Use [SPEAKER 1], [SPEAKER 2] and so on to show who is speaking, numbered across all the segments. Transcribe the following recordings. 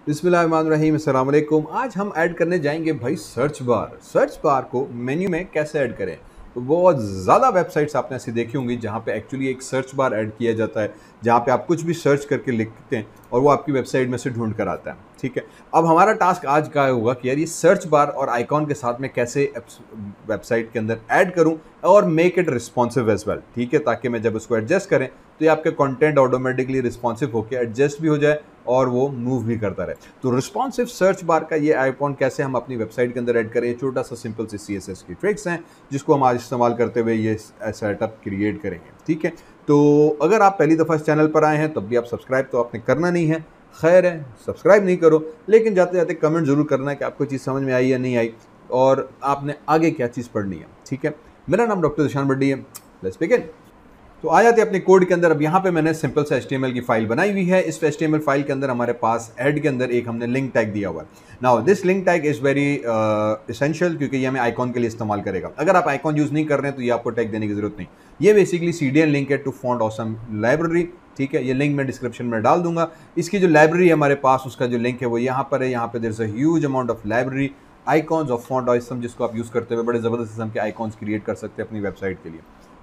[SPEAKER 1] बिस्मिल्लाहिर्रहमानिर्रहीम, अस्सलाम वालेकुम। आज हम ऐड करने जाएंगे भाई सर्च बार को मेन्यू में कैसे ऐड करें। तो बहुत ज़्यादा वेबसाइट्स आपने ऐसी देखी होंगी जहाँ पे एक्चुअली एक सर्च बार ऐड किया जाता है, जहाँ पे आप कुछ भी सर्च करके लिखते हैं और वो आपकी वेबसाइट में से ढूंढ कर आता है। ठीक है, अब हमारा टास्क आज का होगा कि यार ये सर्च बार और आइकॉन के साथ में कैसे वेबसाइट के अंदर ऐड करूँ और make it responsive as well. ठीक है, ताकि मैं जब उसको एडजस्ट करें तो ये आपके कंटेंट ऑटोमेटिकली रिस्पॉन्सिव होकर एडजस्ट भी हो जाए और वो मूव भी करता रहे। तो रिस्पॉन्सिव सर्च बार का ये आइकॉन कैसे हम अपनी वेबसाइट के अंदर ऐड करें, छोटा सा सिंपल सी CSS की ट्रिक्स हैं जिसको हम आज इस्तेमाल करते हुए ये सेटअप क्रिएट करेंगे। ठीक है, तो अगर आप पहली दफ़ा इस चैनल पर आए हैं तब भी आप सब्सक्राइब तो आपने करना नहीं है, खैर है सब्सक्राइब नहीं करो, लेकिन जाते जाते कमेंट जरूर करना है कि आपको चीज़ समझ में आई या नहीं आई और आपने आगे क्या चीज़ पढ़नी है। ठीक है, मेरा नाम डॉक्टर ज़ीशान बड्डी है। Let's begin. तो आ जाते हैं अपने कोड के अंदर। अब यहाँ पे मैंने सिंपल सा HTML की फाइल बनाई हुई है। इस HTML फाइल के अंदर हमारे पास हेड के अंदर एक हमने लिंक टैग दिया हुआ है। Now this link tag is very essential क्योंकि ये हमें आइकॉन के लिए इस्तेमाल करेगा। अगर आप आइकॉन यूज नहीं कर रहे हैं तो ये आपको टैग देने की जरूरत नहीं। ये बेसिकली CDN लिंक है टू फॉन्ट ऑसम लाइब्रेरी। ठीक है, ये लिंक मैं डिस्क्रिप्शन में डाल दूंगा। इसकी जो लाइब्रेरी है हमारे पास, उसका जो लिंक है वो यहाँ पर है। यहाँ पे there is a huge amount of library icons of font awesome, जिसको आप यूज करते हुए बड़े जबरदस्त किस्म के आइकॉन्स क्रिएट कर सकते हैं अपनी वेबसाइट के लिए।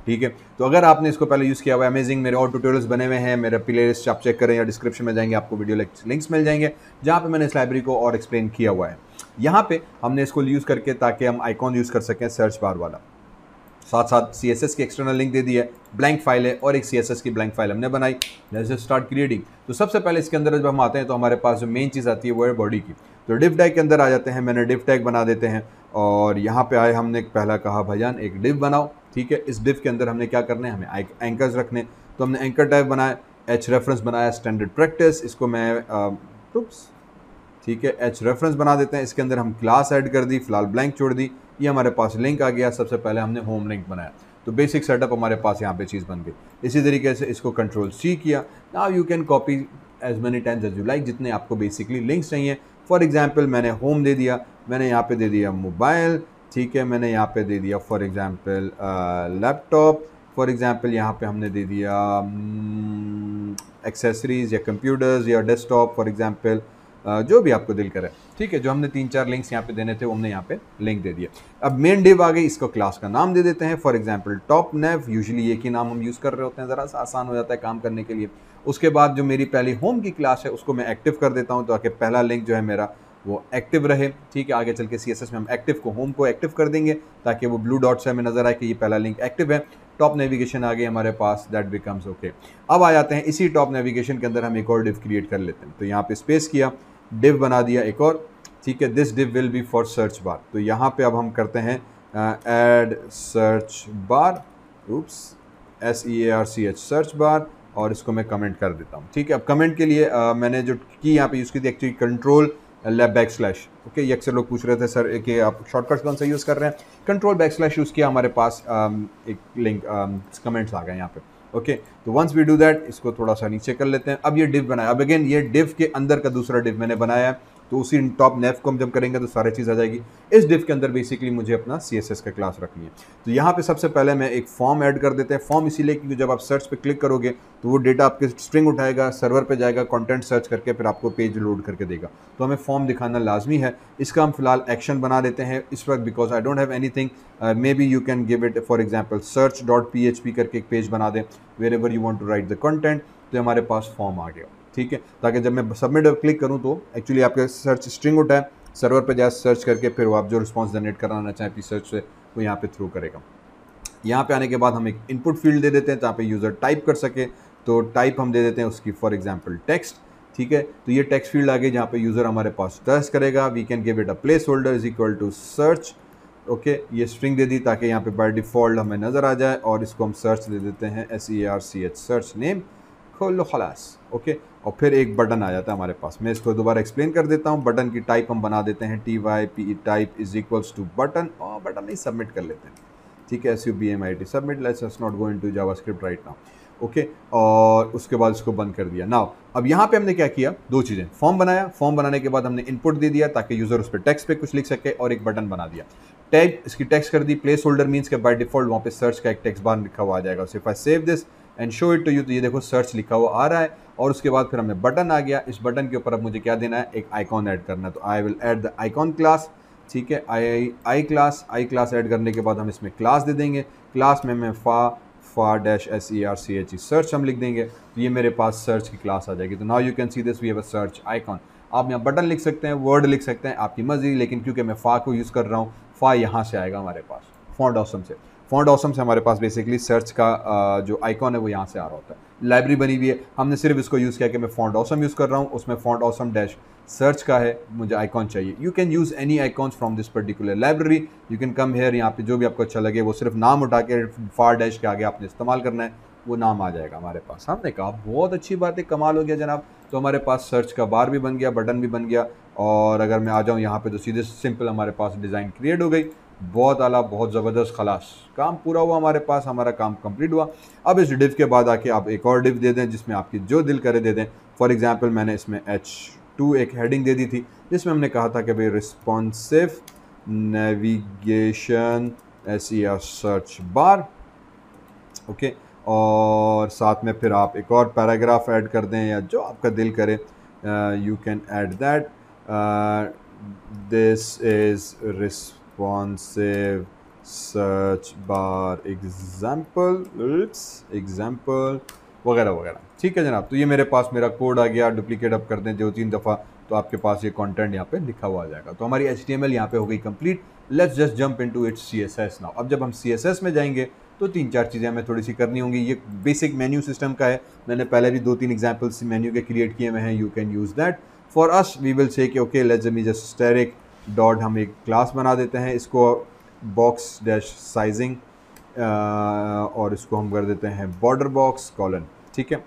[SPEAKER 1] ठीक है, तो अगर आपने इसको पहले यूज़ किया हुआ है, अमेजिंग, मेरे और ट्यूटोरियल्स बने हुए हैं, मेरा प्ले लिस्ट आप चेक करें या डिस्क्रिप्शन में जाएंगे आपको वीडियो लिंक्स मिल जाएंगे जहाँ पे मैंने इस लाइब्रेरी को और एक्सप्लेन किया हुआ है। यहाँ पे हमने इसको यूज़ करके ताकि हम आइकॉन यूज़ कर सकें सर्च बार वाला, साथ साथ CSS की एक्सटर्नल लिंक दे दी है, ब्लैंक फाइल है और एक CSS की ब्लैंक फाइल हमने बनाई। Let's start creating. तो सबसे पहले इसके अंदर जब हम आते हैं तो हमारे पास जो मेन चीज़ आती है वो है बॉडी की। तो डिव टैग के अंदर आ जाते हैं, मैंने डिव टैग बना देते हैं और यहाँ पे आए हमने पहला कहा भाईजान एक डिव बनाओ। ठीक है, इस डिव के अंदर हमने क्या करना है, हमें एंकर्स रखने। तो हमने एंकर टाइप बनाया, H रेफरेंस बनाया, स्टैंडर्ड प्रैक्टिस, इसको मैं ठीक है H रेफरेंस बना देते हैं। इसके अंदर हम क्लास ऐड कर दी, फिलहाल ब्लैंक छोड़ दी। ये हमारे पास लिंक आ गया। सबसे पहले हमने होम लिंक बनाया, तो बेसिक सेटअप हमारे पास यहाँ पे चीज़ बन गई। इसी तरीके से इसको Ctrl+C किया। Now you can copy as many times as you like, जितने आपको बेसिकली लिंक्स चाहिए। फॉर एग्जाम्पल मैंने होम दे दिया, मैंने यहाँ पे दे दिया मोबाइल। ठीक है, मैंने यहाँ पे दे दिया for example laptop. For example यहाँ पे हमने दे दिया एक्सेसरीज या कंप्यूटर्स या डेस्कटॉप, फॉर एग्जाम्पल जो भी आपको दिल करे। ठीक है, जो हमने 3-4 लिंक्स यहाँ पे देने थे वो हमने यहाँ पे लिंक दे दिया। अब मेन डिव आ गई, इसको क्लास का नाम दे देते हैं, for example top naive. Usually एक ही नाम हम यूज़ कर रहे होते हैं, ज़रा सा आसान हो जाता है काम करने के लिए। उसके बाद जो मेरी पहली होम की क्लास है उसको मैं एक्टिव कर देता हूँ ताकि पहला लिंक जो है मेरा वो एक्टिव रहे। ठीक है, आगे चल के CSS में हम एक्टिव को, होम को एक्टिव कर देंगे ताकि वो ब्लू डॉट से हमें नजर आए कि ये पहला लिंक एक्टिव है। टॉप नेविगेशन आ गई हमारे पास, दैट बिकम्स ओके। अब आ जाते हैं इसी टॉप नेविगेशन के अंदर हम एक और डिव क्रिएट कर लेते हैं। तो यहाँ पे स्पेस किया, डिव बना दिया एक और। ठीक है, this div will be for search bar. तो यहाँ पे अब हम करते हैं add search bar, SEARCH search bar, और इसको मैं कमेंट कर देता हूँ। ठीक है, अब कमेंट के लिए मैंने जो की यहाँ पे यूज़ की थी एक्चुअली Ctrl/बैकस्लैश। ओके, ये अक्सर लोग पूछ रहे थे सर कि आप शॉर्टकट्स कौन सा यूज़ कर रहे हैं। Ctrl/बैकस्लैश यूज़ किया, हमारे पास एक लिंक कमेंट्स आ गए यहाँ पे। ओके, तो वंस वी डू दैट, इसको थोड़ा सा नीचे कर लेते हैं। अब ये डिव बनाया, अब अगेन ये डिव के अंदर का दूसरा डिव मैंने बनाया है, तो उसी टॉप नेव को हम जब करेंगे तो सारी चीज़ आ जाएगी। इस डिव के अंदर बेसिकली मुझे अपना CSS का क्लास रखनी है। तो यहाँ पे सबसे पहले मैं एक फॉर्म ऐड कर देते हैं। फॉर्म इसीलिए क्योंकि जब आप सर्च पे क्लिक करोगे तो वो डेटा आपके स्ट्रिंग उठाएगा, सर्वर पे जाएगा, कंटेंट सर्च करके फिर आपको पेज लोड करके देगा। तो हमें फॉर्म दिखाना लाजमी है। इसका हम फिलहाल एक्शन बना देते हैं इस वक्त, because I don't have anything. May be you can give it for example search.php करके एक पेज बना दें, wherever you want to write the content. तो हमारे पास फॉर्म आ गया। ठीक है, ताकि जब मैं सबमिट क्लिक करूं तो एक्चुअली आपके सर्च स्ट्रिंग उठाए, सर्वर पे जाए, सर्च करके फिर वो आप जो रिस्पांस जनरेट कराना चाहें अपनी सर्च से वो यहाँ पे थ्रू करेगा। यहाँ पे आने के बाद हम एक इनपुट फील्ड दे देते हैं जहाँ पे यूज़र टाइप कर सके। तो टाइप हम दे देते हैं उसकी फॉर एग्जाम्पल टेक्स्ट। ठीक है, तो ये टेक्स्ट फील्ड आ गई जहाँ पे यूज़र हमारे पास सर्च करेगा। We can give it a placeholder is equal to search. Okay, ये स्ट्रिंग दे दी ताकि यहाँ पे बाय डिफ़ॉल्ट हमें नज़र आ जाए, और इसको हम सर्च दे देते हैं SEARCH सर्च नेम, खोल लो खलास। ओके, और फिर एक बटन आ जाता है हमारे पास। मैं इसको दोबारा एक्सप्लेन कर देता हूँ। बटन की टाइप हम बना देते हैं TYPE type is equals to button, और बटन नहीं सबमिट कर लेते हैं। ठीक है, SUBMIT submit, let's not go into JavaScript right now. Okay, और उसके बाद इसको बंद कर दिया। नाउ अब यहाँ पे हमने क्या किया, दो चीज़ें, फॉर्म बनाया, फॉर्म बनाने के बाद हमने इनपुट दे दिया ताकि यूज़र उस पर टेक्स्ट पे कुछ लिख सके, और एक बटन बना दिया। टैग इसकी टेक्स्ट कर दी, प्लेस होल्डर मीन्स के बाय डिफॉल्ट वहाँ पे सर्च का एक टेक्स्ट बार लिखा हुआ आ जाएगा। So if I save this, and show it to you. तो ये देखो सर्च लिखा हुआ आ रहा है, और उसके बाद फिर हमें बटन आ गया। इस बटन के ऊपर अब मुझे क्या देना है, एक आइकॉन ऐड करना है। तो I will add the icon class, ठीक है, आई क्लास ऐड करने के बाद हम इसमें क्लास दे देंगे। क्लास में मैं फा डैश SERCH सर्च हम लिख देंगे, तो ये मेरे पास सर्च की क्लास आ जाएगी। तो now you can see this, we have a search icon. आप यहाँ बटन लिख सकते हैं, वर्ड लिख सकते हैं, आपकी मर्जी, लेकिन क्योंकि मैं फा को यूज़ कर रहा हूँ, फा यहाँ से आएगा हमारे पास फॉन्ट ऑसम से। फॉन्ट ऑसम से हमारे पास बेसिकली सर्च का जो आइकॉन है वो यहाँ से आ रहा होता है। लाइब्रेरी बनी हुई है, हमने सिर्फ इसको यूज़ किया कि मैं फॉन्ट ऑसम यूज़ कर रहा हूँ, उसमें फॉन्ट ऑसम डैश सर्च का है, मुझे आइकॉन चाहिए। You can use any icons from this particular library, you can come here, यहाँ पे जो भी आपको अच्छा लगे, वो सिर्फ नाम उठा के फार डैश के आगे आपने इस्तेमाल करना है, वो नाम आ जाएगा हमारे पास। हमने कहा बहुत अच्छी बात है, कमाल हो गया जनाब। तो हमारे पास सर्च का बार भी बन गया, बटन भी बन गया, और अगर मैं आ जाऊँ यहाँ पे तो सीधे सिंपल हमारे पास डिज़ाइन क्रिएट हो गई। बहुत आला, बहुत ज़बरदस्त, खलास काम पूरा हुआ हमारे पास, हमारा काम कंप्लीट हुआ। अब इस डिव के बाद आके आप एक और डिव दे दें जिसमें आपकी जो दिल करे दे दें। फॉर एग्जांपल मैंने इसमें H2 एक हेडिंग दे दी थी, जिसमें हमने कहा था कि भाई responsive navigation SER search bar, okay. और साथ में फिर आप एक और पैराग्राफ ऐड कर दें या जो आपका दिल करे, you can add that this is responsive search bar example वगैरह वगैरह, ठीक है जनाब। तो ये मेरे पास मेरा कोड आ गया, डुप्लीकेट अब कर दें 2-3 दफ़ा, तो आपके पास ये कंटेंट यहाँ पे लिखा हुआ आ जाएगा। तो हमारी HTML यहाँ पे हो गई complete. Let's just jump into its CSS now. अब जब हम CSS में जाएंगे तो 3-4 चीज़ें हमें थोड़ी सी करनी होंगी। ये बेसिक मेन्यू सिस्टम का है, मैंने पहले भी 2-3 एग्जाम्पल्स मेन्यू के क्रिएट किए हुए हैं। You can use that. For us we will say कि okay let's me just static dot, हम एक क्लास बना देते हैं, इसको बॉक्स डैश साइजिंग, और इसको हम कर देते हैं बॉर्डर बॉक्स कॉलन, ठीक है।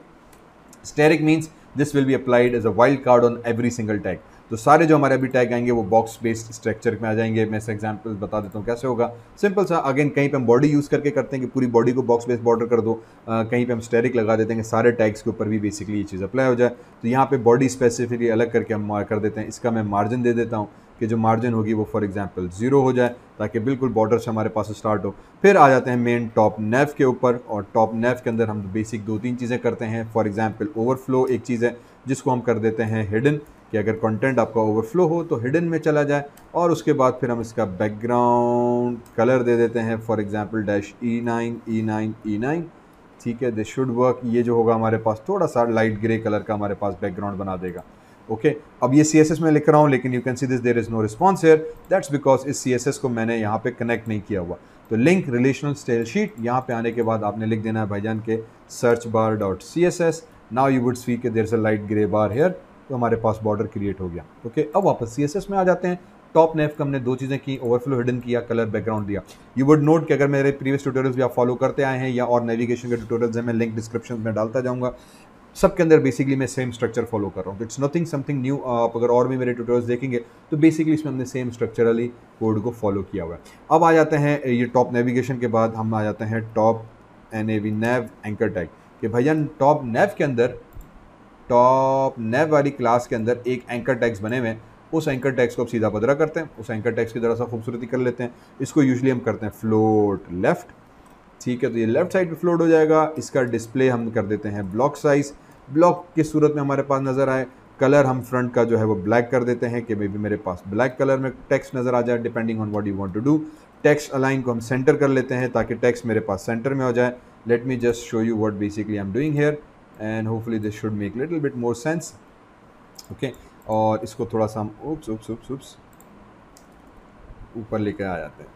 [SPEAKER 1] Static means this will be applied as a wild card on every single tag. तो सारे जो हमारे अभी टैग आएंगे वो बॉक्स बेस्ड स्ट्रक्चर में आ जाएंगे। मैं इस एग्जांपल बता देता हूँ कैसे होगा। सिंपल सा, अगेन कहीं पे हम बॉडी यूज़ करके करते हैं कि पूरी बॉडी को बॉक्स बेस्ड बॉर्डर कर दो, कहीं पे हम स्टैटिक लगा देते हैं कि सारे टैग्स के ऊपर भी बेसिकली ये चीज़ अप्लाई हो जाए। तो यहाँ पे बॉडी स्पेसिफिकली अलग करके हम कर देते हैं। इसका मैं मार्जिन दे देता हूँ कि जो मार्जिन होगी वो फॉर एग्जांपल 0 हो जाए, ताकि बिल्कुल बॉर्डर से हमारे पास स्टार्ट हो। फिर आ जाते हैं मेन टॉप नेव के ऊपर, और टॉप नेव के अंदर हम बेसिक 2-3 चीज़ें करते हैं। फॉर एग्जांपल ओवरफ्लो एक चीज़ है जिसको हम कर देते हैं हिडन, कि अगर कंटेंट आपका ओवरफ्लो हो तो हिडन में चला जाए। और उसके बाद फिर हम इसका बैकग्राउंड कलर दे देते हैं, फॉर एग्जांपल -E9, ठीक है, दिस शुड वर्क। ये जो होगा हमारे पास थोड़ा सा लाइट ग्रे कलर का हमारे पास बैकग्राउंड बना देगा, ओके। अब ये CSS में लिख रहा हूँ, लेकिन you can see this there is no response here, that's because इस CSS को मैंने यहाँ पे कनेक्ट नहीं किया हुआ। तो लिंक रिलेशनल स्टाइल शीट, यहाँ पे आने के बाद आपने लिख देना है भाईजान के search bar dot CSS। Now you would see के there is a light grey bar here, तो हमारे पास बॉर्डर क्रिएट हो गया, ओके। अब वापस CSS में आ जाते हैं। टॉप नेव का हमने 2 चीज़ें की, ओवरफ्लो हिडन किया, कलर बैकग्राउंड दिया। यू वुड नोट कि अगर मेरे प्रीवियस ट्यूटोरियल्स भी आप फॉलो करते आए हैं या और नेविगेशन के ट्यूटोरियल्स हैं, मैं लिंक डिस्क्रिप्शन में डालता जाऊँगा, सबके अंदर बेसिकली मैं सेम स्ट्रक्चर फॉलो कर रहा हूँ। It's nothing something new. आप अगर और भी मेरे ट्यूटोरियल्स देखेंगे तो बेसिकली इसमें हमने सेम स्ट्रक्चरली कोड को फॉलो किया हुआ है। अब आ जाते हैं ये टॉप नेविगेशन के बाद हम आ जाते हैं टॉप NAV एंकर टैग, कि भैया टॉप नेव के अंदर, टॉप नेव वाली क्लास के अंदर एक एंकर टैग्स बने हुए हैं। उस एंकर टैग्स को अब सीधा बदरा करते हैं, उस एंकर टैग्स की ज़रा सा खूबसूरती कर लेते हैं। इसको यूजुअली हम करते हैं फ्लोट लेफ्ट, ठीक है। तो ये लेफ्ट साइड पे फ्लोट हो जाएगा। इसका डिस्प्ले हम कर देते हैं ब्लॉक साइज, ब्लॉक की सूरत में हमारे पास नज़र आए। कलर हम फ्रंट का जो है वो ब्लैक कर देते हैं कि मे बी मेरे पास ब्लैक कलर में टेक्स्ट नज़र आ जाए, depending on what you want to do. Text align को हम सेंटर कर लेते हैं ताकि टेक्स्ट मेरे पास सेंटर में हो जाए। Late me just show you what basically I am doing here and hopefully this should make little bit more sense, okay. और इसको थोड़ा सा हम उप्स ऊपर लेकर आ जाते हैं,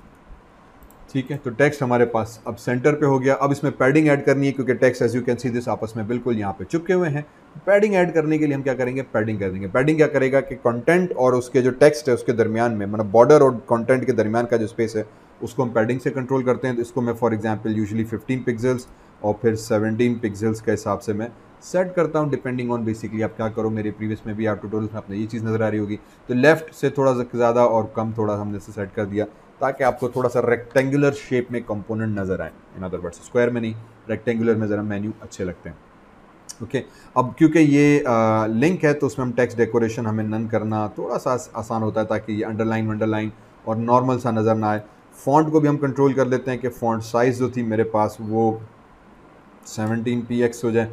[SPEAKER 1] ठीक है। तो टेक्स्ट हमारे पास अब सेंटर पे हो गया। अब इसमें पैडिंग ऐड करनी है क्योंकि text as you can see this आपस में बिल्कुल यहाँ पे चिपके हुए हैं। पैडिंग ऐड करने के लिए हम क्या करेंगे, पैडिंग कर देंगे। पैडिंग क्या करेगा कि कंटेंट और उसके जो टेक्स्ट है उसके दरमियान में, मतलब बॉर्डर और कंटेंट के दरमियान का जो स्पेस है उसको हम पैडिंग से कंट्रोल करते हैं। तो इसको मैं फॉर एग्जाम्पल यूजुअली 15 पिक्सल्स और फिर 17 पिक्सल्स के हिसाब से मैं सेट करता हूँ, डिपेंडिंग ऑन बेसिकली आप क्या करो। मेरे प्रीवियस में भी आप ट्यूटोरियल्स में आपने ये चीज़ नज़र आ रही होगी। तो लेफ्ट से थोड़ा सा ज़्यादा और कम थोड़ा हमने से सेट कर दिया ताकि आपको थोड़ा सा रेक्टेंगुलर शेप में कंपोनेंट नज़र आए। इन अदर वर्ड्स स्क्वायर में नहीं, रेक्टेंगुलर में ज़रा मेन्यू अच्छे लगते हैं, ओके। अब क्योंकि ये लिंक है तो उसमें हम टेक्स्ट डेकोरेशन हमें नन करना थोड़ा सा आसान होता है ताकि ये अंडरलाइन और नॉर्मल सा नज़र ना आए। फ़ॉन्ट को भी हम कंट्रोल कर लेते हैं कि फ़ॉन्ट साइज़ जो थी मेरे पास वो 17px हो जाए,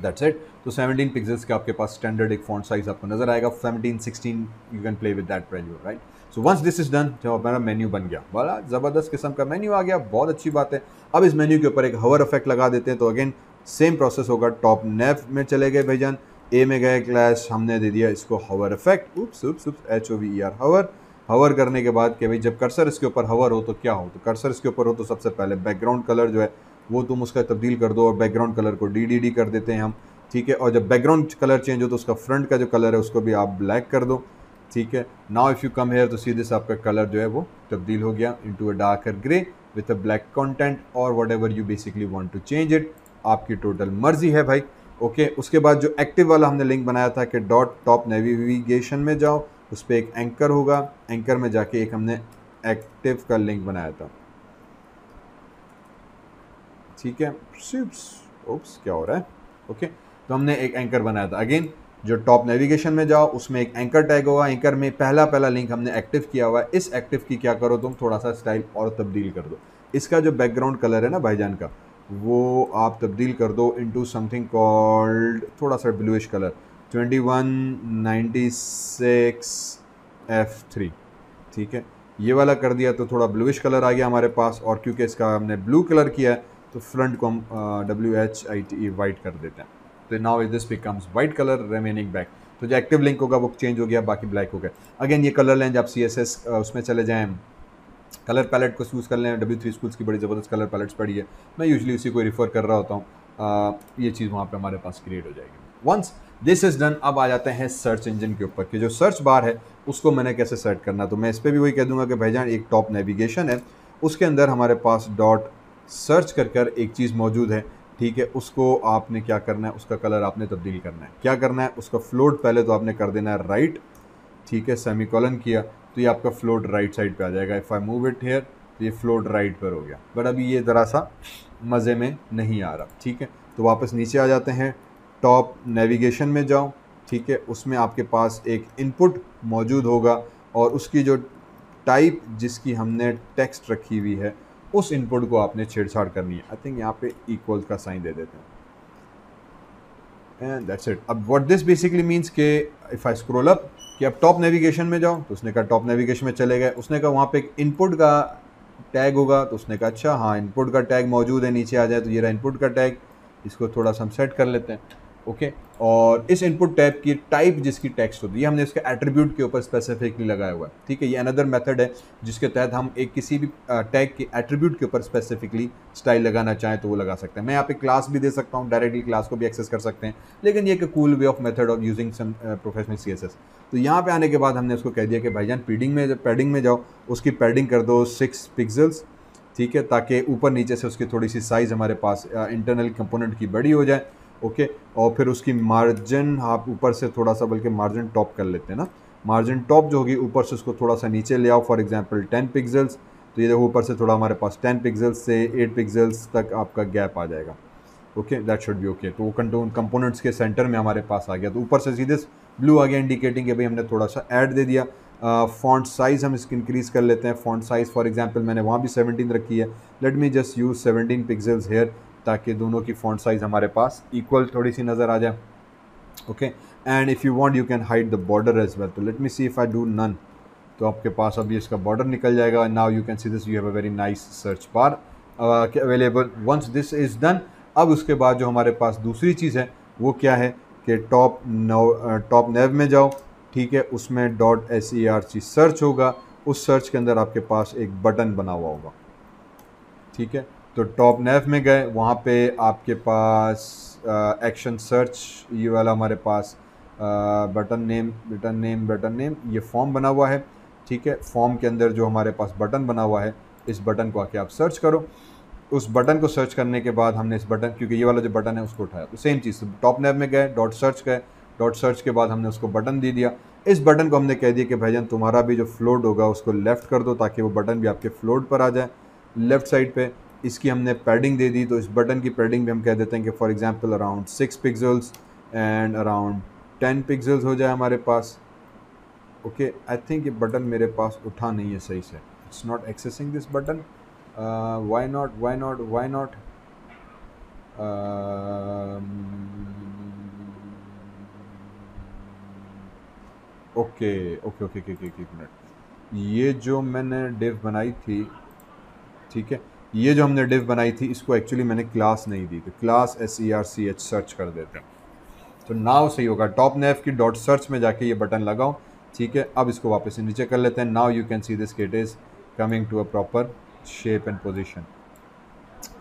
[SPEAKER 1] दैट्स इट। तो 17 पिक्सल्स का आपके पास स्टैंडर्ड एक फॉन्ट साइज आपको नजर आएगा। 17, 16 you can play with that value, right. So once this is done, जो हमारा मेन्यू बन गया, बड़ा जबरदस्त किस्म का मेन्यू आ गया, बहुत अच्छी बात है। अब इस मेन्यू के ऊपर एक हवर इफेक्ट लगा देते हैं। तो अगेन सेम प्रोसेस होगा, टॉप नेव में चले गए भाईजान, ए में गए क्लैश, हमने दे दिया इसको हवर इफेक्ट, उप्स उप्स उप्स, HOVER हवर। हवर करने के बाद कि भाई जब कर्सर इसके ऊपर हवर हो तो क्या हो, तो कर्सर इसके ऊपर हो तो सबसे पहले बैकग्राउंड कलर जो है वो तुम उसका तब्दील कर दो, और बैकग्राउंड कलर को DDD कर देते हैं हम, ठीक है। और जब बैकग्राउंड कलर चेंज हो तो उसका फ्रंट का जो कलर है उसको भी आप ब्लैक कर दो, ठीक है। Now if you come here तो सी दिस, आपका कलर जो है वो तब्दील हो गया into a darker grey with a black content, और whatever you basically want to change it, आपकी टोटल मर्जी है भाई। ओके, उसके बाद जो एक्टिव वाला हमने लिंक बनाया था कि डॉट टॉप नेविगेशन में जाओ, उस पर एक एंकर होगा, एंकर में जाके एक हमने एक्टिव का लिंक बनाया था, ठीक है। ओप्स क्या हो रहा है, ओके। तो हमने एक एंकर बनाया था। अगेन जो टॉप नेविगेशन में जाओ उसमें एक एंकर टैग होगा, एंकर में पहला लिंक हमने एक्टिव किया हुआ है। इस एक्टिव की क्या करो तुम, थोड़ा सा स्टाइल और तब्दील कर दो। इसका जो बैकग्राउंड कलर है ना भाईजान का, वो आप तब्दील कर दो इनटू समथिंग कॉल्ड, थोड़ा सा ब्लूइश कलर, 2196F3, ठीक है। ये वाला कर दिया तो थोड़ा ब्लूइश कलर आ गया हमारे पास, और क्योंकि इसका हमने ब्लू कलर किया है तो फ्रंट को हम WHITE वाइट कर देते हैं। तो now this becomes white colour remaining back. तो जो एक्टिव लिंक होगा वो चेंज हो गया, बाकी ब्लैक हो गया। अगेन ये कलर लें, जब CSS उसमें चले जाएँ, कलर पैलेट को यूज़ कर लें। W3 स्कूल्स की बड़ी ज़बरदस्त कलर पैलेट्स पड़ी है, मैं यूजुअली उसी को रिफ़र कर रहा होता हूँ। ये चीज़ वहाँ पे हमारे पास क्रिएट हो जाएगी। वंस दिस इज़ डन, अब आ जाते हैं सर्च इंजन के ऊपर कि जो सर्च बार है उसको मैंने कैसे सेट करना। तो मैं इस पर भी वही कह दूँगा कि भाईजान एक टॉप नेविगेशन है, उसके अंदर हमारे पास डॉट सर्च कर एक चीज़ मौजूद है, ठीक है। उसको आपने क्या करना है, उसका कलर आपने तब्दील करना है। क्या करना है, उसका फ्लोट पहले तो आपने कर देना है राइट, ठीक है। सेमीकोलन किया तो ये आपका फ्लोट राइट साइड पे आ जाएगा। If I move it here तो ये फ्लोट राइट पर हो गया, बट अभी ये ज़रा सा मज़े में नहीं आ रहा, ठीक है। तो वापस नीचे आ जाते हैं, टॉप नेविगेशन में जाओ, ठीक है। उसमें आपके पास एक इनपुट मौजूद होगा, और उसकी जो टाइप जिसकी हमने टेक्स्ट रखी हुई है उस इनपुट को आपने छेड़छाड़ करनी है। आई थिंक यहाँ पे इक्वल का साइन दे देते हैं, एंड दैट्स इट। अब व्हाट दिस बेसिकली मीन्स के इफ़ आई स्क्रॉल अप कि अब टॉप नेविगेशन में जाओ, तो उसने कहा टॉप नेविगेशन में चले गए, उसने कहा वहाँ पे एक इनपुट का टैग होगा, तो उसने कहा अच्छा हाँ इनपुट का टैग मौजूद है, नीचे आ जाए तो ये रहा इनपुट का टैग, इसको थोड़ा सा हम सेट कर लेते हैं, ओके। और इस इनपुट टैग की टाइप जिसकी टेक्स्ट होती है हमने इसके एट्रीब्यूट के ऊपर स्पेसिफिकली लगाया हुआ है, ठीक है। ये अनदर मेथड है जिसके तहत हम एक किसी भी टैग के एट्रीब्यूट के ऊपर स्पेसिफिकली स्टाइल लगाना चाहें तो वो लगा सकते हैं। मैं यहाँ पे क्लास भी दे सकता हूँ, डायरेक्टली क्लास को भी एक्सेस कर सकते हैं, लेकिन ये एक cool way of method of using some professional CSS। तो यहाँ पे आने के बाद हमने उसको कह दिया कि भाईजान पैडिंग में जाओ, उसकी पैडिंग कर दो 6 पिक्सल्स, ठीक है, ताकि ऊपर नीचे से उसकी थोड़ी सी साइज़ हमारे पास इंटरनल कंपोनेंट की बड़ी हो जाए, ओके। और फिर उसकी मार्जिन आप ऊपर से थोड़ा सा, बल्कि मार्जिन टॉप कर लेते हैं ना, मार्जिन टॉप जो होगी ऊपर से उसको थोड़ा सा नीचे ले आओ, फॉर एग्जांपल 10 पिक्सल्स। तो ये देखो ऊपर से थोड़ा हमारे पास 10 पिक्सल्स से 8 पिक्सल्स तक आपका गैप आ जाएगा, okay, that should be okay. तो वो कंपोनेंट्स के सेंटर में हमारे पास आ गया, तो ऊपर से सीधे ब्लू आ गया, इंडिकेटिंग कि भाई हमने थोड़ा सा ऐड दे दिया। फॉन्ट साइज़ हम इसकी इंक्रीज़ कर लेते हैं। फॉन्ट साइज़ फॉर एग्जांपल मैंने वहाँ भी 17 रखी है, let me just use 17 pixels here, ताकि दोनों की फॉन्ट साइज़ हमारे पास इक्वल थोड़ी सी नज़र आ जाए, okay. And if you want you can hide the border as well. तो let me see if I do none, तो आपके पास अभी इसका बॉर्डर निकल जाएगा। Now you can see this, you have a very nice search bar available. Once this is done, अब उसके बाद जो हमारे पास दूसरी चीज़ है वो क्या है कि टॉप नेव में जाओ, ठीक है। उसमें .serc सर्च होगा, उस सर्च के अंदर आपके पास एक बटन बना हुआ होगा, ठीक है। तो टॉप नेव में गए, वहाँ पे आपके पास एक्शन सर्च ये वाला हमारे पास बटन नेम ये फॉर्म बना हुआ है, ठीक है। फॉर्म के अंदर जो हमारे पास बटन बना हुआ है, इस बटन को आके आप सर्च करो। उस बटन को सर्च करने के बाद हमने इस बटन, क्योंकि ये वाला जो बटन है उसको उठाया, तो सेम चीज़ टॉप नेव में गए, डॉट सर्च के बाद हमने उसको बटन दे दिया। इस बटन को हमने कह दिया कि भाईजान तुम्हारा भी जो फ्लोट होगा उसको लेफ़्ट कर दो, ताकि वो बटन भी आपके फ्लोट पर आ जाए लेफ़्ट साइड पे। इसकी हमने पैडिंग दे दी, तो इस बटन की पैडिंग भी हम कह देते हैं कि for example around 6 pixels and around 10 pixels हो जाए हमारे पास, ओके। आई थिंक ये बटन मेरे पास उठा नहीं है सही से, it's not accessing this button, why not okay okay okay okay okay, एक मिनट। ये जो मैंने डिव बनाई थी, ठीक है, ये जो हमने डिव बनाई थी इसको एक्चुअली मैंने क्लास नहीं दी, तो क्लास SERCH सर्च कर देते हैं, तो नाउ सही होगा। टॉप नेव की डॉट सर्च में जाके ये बटन लगाओ, ठीक है। अब इसको वापस से नीचे कर लेते हैं। Now you can see this kit is coming to a proper shape and position,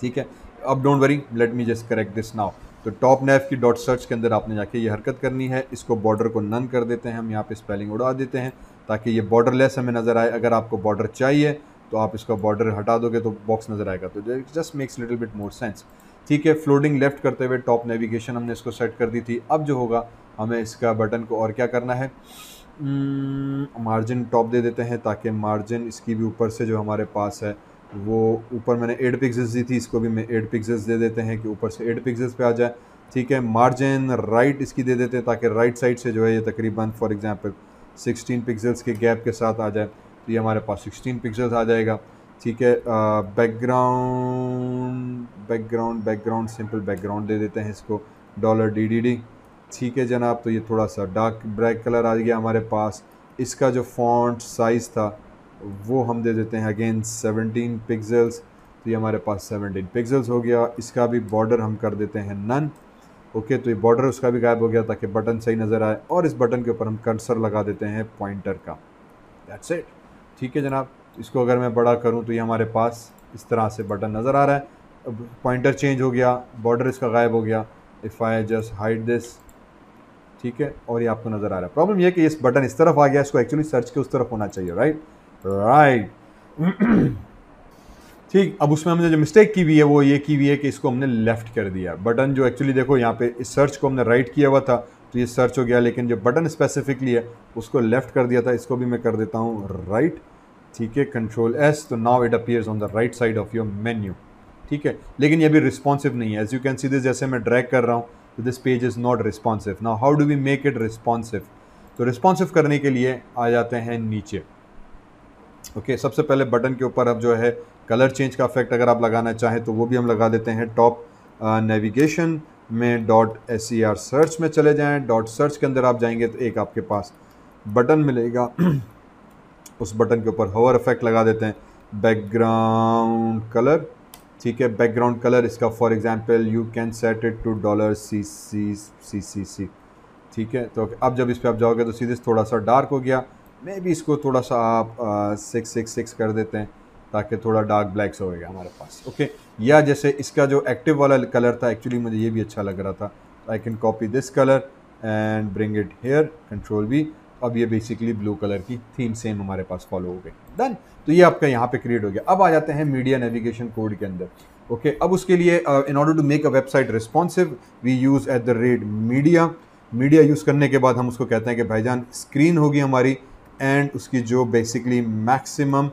[SPEAKER 1] ठीक है। अब don't worry, let me just correct this now. तो टॉप नेव की डॉट सर्च के अंदर आपने जाके ये हरकत करनी है। इसको बॉर्डर को नन कर देते हैं हम, यहाँ पे स्पेलिंग उड़ा देते हैं ताकि ये बॉर्डर लेस हमें नज़र आए। अगर आपको बॉर्डर चाहिए तो आप इसका बॉर्डर हटा दोगे तो बॉक्स नज़र आएगा, तो just makes little bit more sense, ठीक है। फ्लोटिंग लेफ्ट करते हुए टॉप नेविगेशन हमने इसको सेट कर दी थी। अब जो होगा हमें इसका बटन को और क्या करना है, मार्जिन टॉप दे देते हैं ताकि मार्जिन इसकी भी ऊपर से जो हमारे पास है वो ऊपर मैंने 8 पिक्सेल्स दी थी, इसको भी मैं 8 पिक्सेल्स दे देते हैं कि ऊपर से 8 पिक्सेल्स पे आ जाए, ठीक है। मार्जिन राइट इसकी दे देते हैं ताकि राइट साइड से जो है ये तकरीबन फॉर एग्जांपल 16 पिक्सेल्स के गैप के साथ आ जाए, तो ये हमारे पास 16 पिक्सेल्स आ जाएगा, ठीक है। Background background background simple background दे देते हैं इसको $DDD, ठीक है जनाब। तो ये थोड़ा सा डार्क ब्लैक कलर आ गया हमारे पास। इसका जो फॉन्ट साइज़ था वो हम दे देते हैं अगेन 17 पिक्सेल्स, तो ये हमारे पास 17 पिक्सेल्स हो गया। इसका भी बॉर्डर हम कर देते हैं नन, ओके। तो ये बॉर्डर उसका भी गायब हो गया ताकि बटन सही नज़र आए, और इस बटन के ऊपर हम कर्सर लगा देते हैं पॉइंटर का, दैट्स इट, ठीक है जनाब। इसको अगर मैं बड़ा करूँ तो ये हमारे पास इस तरह से बटन नज़र आ रहा है। अब पॉइंटर चेंज हो गया, बॉर्डर इसका गायब हो गया। If I just hide this, ठीक है, और ये आपको नज़र आ रहा है। प्रॉब्लम ये है कि इस बटन इस तरफ आ गया, इसको एक्चुअली सर्च के उस तरफ होना चाहिए, राइट। ठीक, अब उसमें हमने जो मिस्टेक की हुई है वो ये की हुई है कि इसको हमने लेफ़्ट कर दिया। बटन जो एक्चुअली देखो यहाँ पे इस सर्च को हमने राइट किया हुआ था तो ये सर्च हो गया, लेकिन जो बटन स्पेसिफिकली है उसको लेफ़्ट कर दिया था। इसको भी मैं कर देता हूँ राइट, ठीक है, Ctrl+S, तो now it appears on the right side of your menu, ठीक है। लेकिन ये भी रिस्पॉन्सिव नहीं है, as you can see this, जैसे मैं ड्रैग कर रहा हूँ तो this page is not responsive. Now how do we make it responsive? तो रिस्पॉन्सिव करने के लिए आ जाते हैं नीचे, ओके। सबसे पहले बटन के ऊपर अब जो है कलर चेंज का इफेक्ट अगर आप लगाना चाहें तो वो भी हम लगा देते हैं। टॉप नेविगेशन में .SER सर्च में चले जाएं। डॉट सर्च के अंदर आप जाएंगे तो एक आपके पास बटन मिलेगा उस बटन के ऊपर होवर इफेक्ट लगा देते हैं, बैकग्राउंड कलर, ठीक है। बैकग्राउंड कलर इसका for example you can set it to $CCCC, ठीक है। तो अब जब इस पर आप जाओगे तो सीधे थोड़ा सा डार्क हो गया, मे भी इसको थोड़ा सा आप 666 कर देते हैं ताकि थोड़ा डार्क ब्लैक्स हो गया हमारे पास, ओके। या जैसे इसका जो एक्टिव वाला कलर था, एक्चुअली मुझे ये भी अच्छा लग रहा था, I can copy this colour and bring it here, Ctrl+V। अब ये बेसिकली ब्लू कलर की थीम सेम हमारे पास फॉलो हो गई, डन। तो ये आपका यहाँ पे क्रिएट हो गया। अब आ जाते हैं मीडिया नेविगेशन कोड के अंदर, ओके। अब उसके लिए in order to make a website responsive we use @मीडिया। मीडिया यूज़ करने के बाद हम उसको कहते हैं कि भाईजान स्क्रीन होगी हमारी एंड उसकी जो बेसिकली मैक्सिमम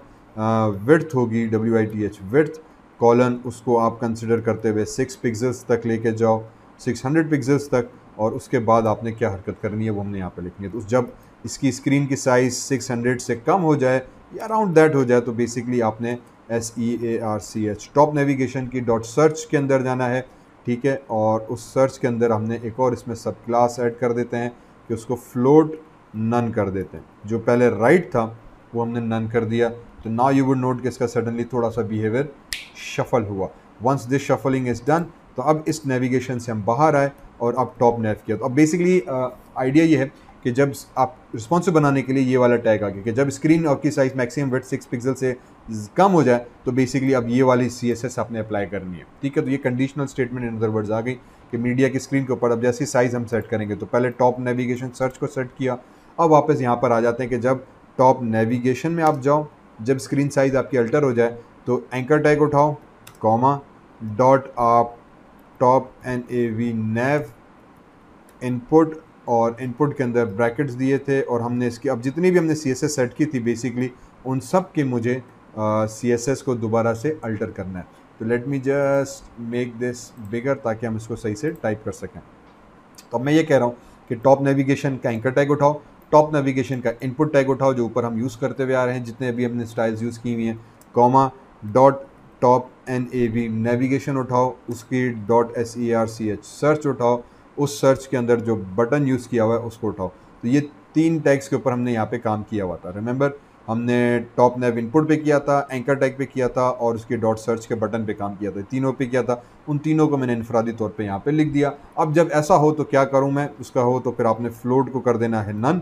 [SPEAKER 1] विड्थ होगी, WITH विड्थ कॉलन, उसको आप कंसिडर करते हुए 6 पिक्सेल्स तक लेके जाओ, 600 पिक्सेल्स तक। और उसके बाद आपने क्या हरकत करनी है वो हमने यहाँ पे लिखनी है। तो जब इसकी स्क्रीन की साइज़ 600 से कम हो जाए या अराउंड दैट हो जाए तो बेसिकली आपने SEARCH टॉप नेविगेशन की डॉट सर्च के अंदर जाना है, ठीक है। और उस सर्च के अंदर हमने एक और इसमें सब क्लास ऐड कर देते हैं कि उसको फ्लोट नन कर देते हैं। जो पहले राइट था वो हमने नन कर दिया, तो नाउ यू वुड नोट कि इसका सडनली थोड़ा सा बिहेवियर शफल हुआ। Once this shuffling is done तो अब इस नेविगेशन से हम बाहर आए और अब टॉप नेव किया। तो अब बेसिकली आइडिया ये है कि जब आप रिस्पॉन्सिव बनाने के लिए ये वाला टैग आ गया कि जब स्क्रीन की साइज मैक्सिमम विड्थ 6 पिक्सल से कम हो जाए तो बेसिकली अब ये वाली CSS आपने अप्लाई करनी है, ठीक है। तो ये conditional statement in other words आ गई कि मीडिया की स्क्रीन के ऊपर अब जैसी साइज़ हम सेट करेंगे, तो पहले टॉप नेविगेशन सर्च को सेट किया, अब वापस यहाँ पर आ जाते हैं कि जब टॉप नेविगेशन में आप जाओ, जब स्क्रीन साइज़ आपकी अल्टर हो जाए तो एंकर टैग उठाओ, कॉमा, डॉट आप टॉप NAV नेव इनपुट, और इनपुट के अंदर ब्रैकेट्स दिए थे और हमने इसकी अब जितनी भी हमने CSS सेट की थी बेसिकली उन सब के मुझे CSS को दोबारा से अल्टर करना है। तो let me just make this बिगर ताकि हम इसको सही से टाइप कर सकें। तो अब मैं ये कह रहा हूँ कि टॉप नेविगेशन का एंकर टैग उठाओ, टॉप नेविगेशन का इनपुट टैग उठाओ जो ऊपर हम यूज़ करते हुए आ रहे हैं जितने भी हमने स्टाइल्स यूज़ की हुई हैं, कॉमा, डॉट .nav नेविगेशन उठाओ, उसकी .serch सर्च उठाओ, उस सर्च के अंदर जो बटन यूज़ किया हुआ है उसको उठाओ। तो ये 3 टैग्स के ऊपर हमने यहाँ पे काम किया हुआ था। रिमेंबर, हमने टॉप नेव इनपुट पे किया था, एंकर टैग पे किया था और उसके .सर्च के बटन पे काम किया था, तीनों पे किया था। उन तीनों को मैंने इनफरादी तौर पे यहाँ पे लिख दिया। अब जब ऐसा हो तो क्या करूँ मैं, उसका हो तो फिर आपने फ्लोट को कर देना है नन,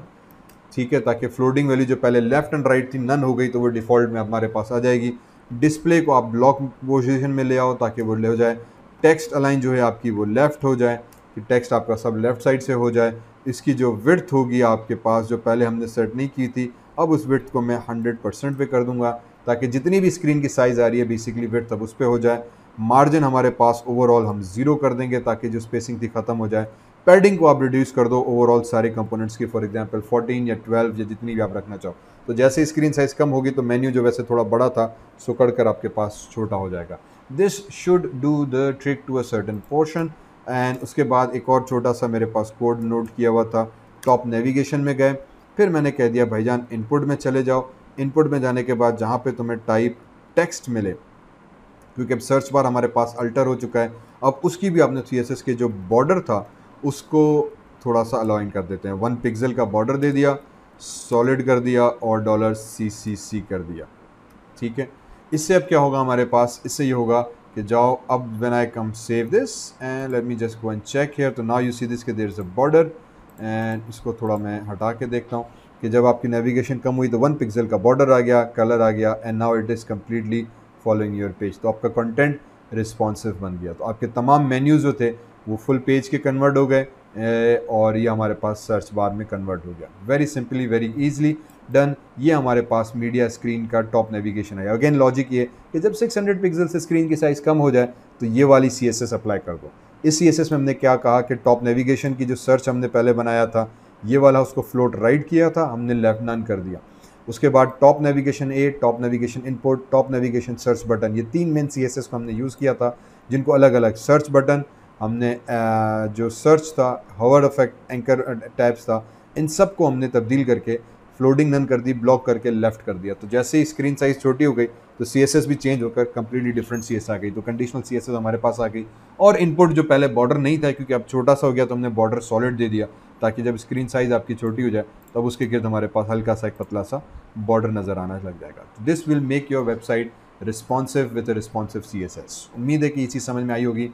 [SPEAKER 1] ठीक है, ताकि फ्लोटिंग वैल्यू जो पहले लेफ्ट एंड राइट थी नन हो गई तो वो डिफ़ॉल्ट में हमारे पास आ जाएगी। डिस्प्ले को आप ब्लॉक पोजीशन में ले आओ ताकि वो ले हो जाए। टेक्स्ट अलाइन जो है आपकी वो लेफ़्ट हो जाए, कि टेक्स्ट आपका सब लेफ़्ट साइड से हो जाए। इसकी जो विड्थ होगी आपके पास जो पहले हमने सेट नहीं की थी, अब उस विड्थ को मैं 100% पे कर दूंगा ताकि जितनी भी स्क्रीन की साइज़ आ रही है बेसिकली विड्थ अब उस पर हो जाए। मार्जिन हमारे पास ओवरऑल हम 0 कर देंगे ताकि जो स्पेसिंग थी ख़त्म हो जाए। पैडिंग को आप रिड्यूस कर दो ओवरऑल सारे कंपोनेंट्स की, फॉर एग्जांपल 14 या 12 या जितनी भी आप रखना चाहो। तो जैसे स्क्रीन साइज़ कम होगी तो मेन्यू जो वैसे थोड़ा बड़ा था सुकड़ कर आपके पास छोटा हो जाएगा। This should do the trick to a certain portion. And उसके बाद एक और छोटा सा मेरे पास कोड नोट किया हुआ था। टॉप नेविगेशन में गए, फिर मैंने कह दिया भाईजान इनपुट में चले जाओ। इनपुट में जाने के बाद जहाँ पे तुम्हें टाइप टेक्स्ट मिले, क्योंकि अब सर्च बार हमारे पास अल्टर हो चुका है, अब उसकी भी आपने CSS के जो बॉर्डर था उसको थोड़ा सा अलाइन कर देते हैं। 1 पिक्सल का बॉर्डर दे दिया, सॉलिड कर दिया और $CCC कर दिया, ठीक है। इससे अब क्या होगा हमारे पास, इससे ये होगा कि जाओ अब when I come save this and let me just go and check here, तो नाउ यू सी दिस के there is a border. And इसको थोड़ा मैं हटा के देखता हूँ कि जब आपकी नेविगेशन कम हुई तो 1 पिक्सल का बॉर्डर आ गया, कलर आ गया, and now it is completely following your page. तो आपका कंटेंट रिस्पॉन्सिव बन गया। तो आपके तमाम मेन्यूज़ जो थे वो फुल पेज के कन्वर्ट हो गए और ये हमारे पास सर्च बार में कन्वर्ट हो गया। Very simply, very easily done. ये हमारे पास मीडिया स्क्रीन का टॉप नेविगेशन है। अगेन लॉजिक ये कि जब 600 पिक्सल से स्क्रीन की साइज़ कम हो जाए तो ये वाली CSS अप्लाई कर दो। इस CSS में हमने क्या कहा कि टॉप नेविगेशन की जो सर्च हमने पहले बनाया था ये वाला, उसको फ्लोट राइट किया था, हमने लेफ्ट नन कर दिया। उसके बाद top navigation A, top navigation input, top navigation search button, ये 3 मेन CSS को हमने यूज़ किया था, जिनको अलग अलग सर्च बटन हमने जो सर्च था, हवर इफेक्ट, एंकर टैब्स था, इन सब को हमने तब्दील करके फ्लोटिंग नन कर दी, ब्लॉक करके लेफ्ट कर दिया। तो जैसे ही स्क्रीन साइज़ छोटी हो गई तो CSS भी चेंज होकर कंप्लीटली डिफरेंट CSS आ गई। तो कंडीशनल CSS हमारे पास आ गई। और इनपुट जो पहले बॉर्डर नहीं था, क्योंकि अब छोटा सा हो गया तो हमने बॉर्डर सॉलिड दे दिया ताकि जब स्क्रीन साइज़ आपकी छोटी हो जाए तब उसके गिर्द हमारे पास हल्का सा एक पतला सा बॉर्डर नज़र आना लग जाएगा। This will make your website responsive with responsive CSS। उम्मीद है कि ये चीज़ समझ में आई होगी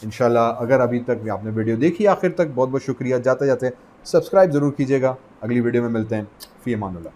[SPEAKER 1] इंशाल्लाह। अगर अभी तक आपने वीडियो देखी आखिर तक, बहुत बहुत शुक्रिया। जाते जाते सब्सक्राइब ज़रूर कीजिएगा। अगली वीडियो में मिलते हैं। फ़ी अमानुल्लाह।